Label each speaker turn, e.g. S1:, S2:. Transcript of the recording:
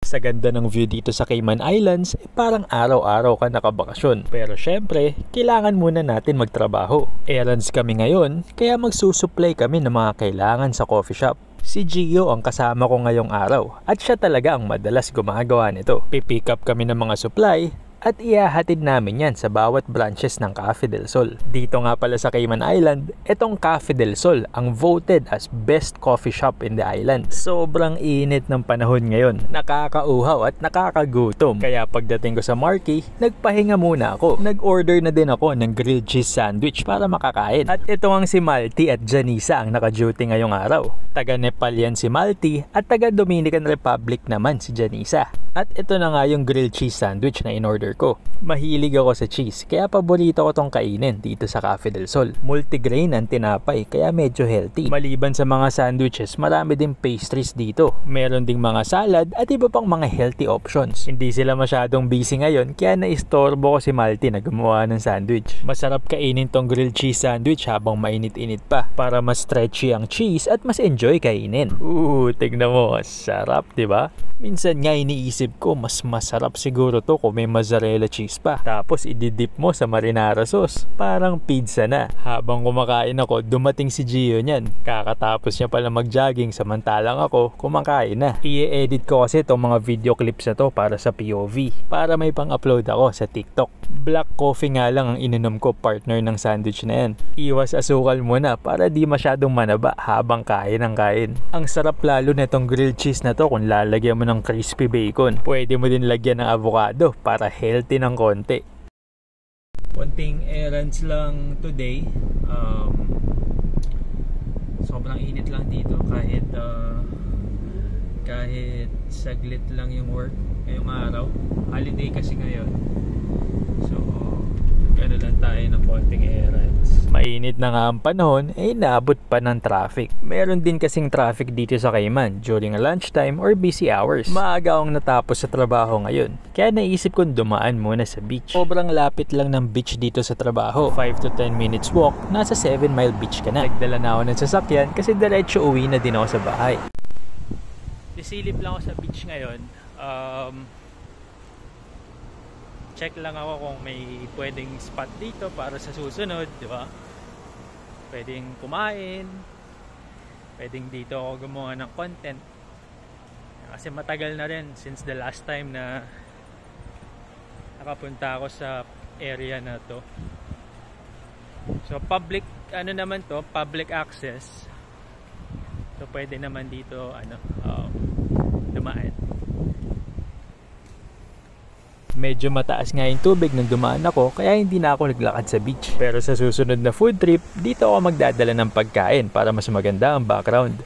S1: Sa ganda ng view dito sa Cayman Islands, parang araw-araw ka nakabakasyon. Pero syempre, kailangan muna natin magtrabaho. Errands kami ngayon, kaya magsusupply kami ng mga kailangan sa coffee shop. Si Gio ang kasama ko ngayong araw at siya talaga ang madalas gumagawa nito. Pipick up kami ng mga supply at ihahatid namin yan sa bawat branches ng Cafe del Sol. Dito nga pala sa Cayman Island, itong Cafe del Sol ang voted as best coffee shop in the island. Sobrang init ng panahon ngayon, nakakauhaw at nakakagutom. Kaya pagdating ko sa Marquee, nagpahinga muna ako. Nag-order na din ako ng grilled cheese sandwich para makakain. At ito ang si Malti at Janisa ang naka-duty ngayong araw. Taga Nepal yan si Malti at taga Dominican Republic naman si Janisa. At ito na nga yung grilled cheese sandwich na in-order ko. Mahilig ako sa cheese, kaya paborito ko tong kainin dito sa Cafe del Sol. Multigrain ang tinapay, kaya medyo healthy. Maliban sa mga sandwiches, marami din pastries dito. Meron ding mga salad at iba pang mga healthy options. Hindi sila masyadong busy ngayon, kaya naistorbo ko si Malti na gumawa ng sandwich. Masarap kainin tong grilled cheese sandwich habang mainit-init pa, para mas stretchy ang cheese at mas enjoy kainin. Tignan mo, sarap, diba? Minsan nga iniisip ko, mas masarap siguro to kung may mozzarella cheese pa. Tapos ididip mo sa marinara sauce. Parang pizza na. Habang kumakain ako, dumating si Gio niyan. Kakatapos niya pala mag-jogging samantalang ako kumakain na. I-edit ko kasi itong mga video clips na to para sa POV. Para may pang-upload ako sa TikTok. Black coffee nga lang ang ininom ko, partner ng sandwich na yan. Iwas asukal muna para di masyadong manaba habang kain ang kain. Ang sarap lalo na itong grilled cheese na to kung lalagyan mo ng crispy bacon. Pwede mo din lagyan ng avocado para healthy ng konti. Konting errands lang today. Sobrang init lang dito kahit saglit lang yung work ngayong araw. Holiday kasi ngayon. So, gano'n lang tayo ng konting errands. Mainit na nga ang panahon, naabot pa ng traffic. Meron din kasing traffic dito sa Cayman during lunchtime or busy hours. Maaga akong natapos sa trabaho ngayon, kaya naisip kong dumaan muna sa beach. Sobrang lapit lang ng beach dito sa trabaho. 5 to 10 minutes walk, nasa 7 Mile Beach ka na. Nagdala na ako ng sasakyan kasi diretso uwi na din ako sa bahay. Sisilip lang ako sa beach ngayon. Check lang ako kung may pwedeng spot dito para sa susunod, di ba? Pwedeng kumain, pwedeng dito ako gumawa ng content. Kasi matagal na rin since the last time na nakapunta ako sa area na to. So public, naman to, public access. So pwede naman dito, dumaan. Medyo mataas nga yung tubig nang dumaan ako, kaya hindi na ako naglakad sa beach. Pero sa susunod na food trip, dito ako magdadala ng pagkain para mas maganda ang background.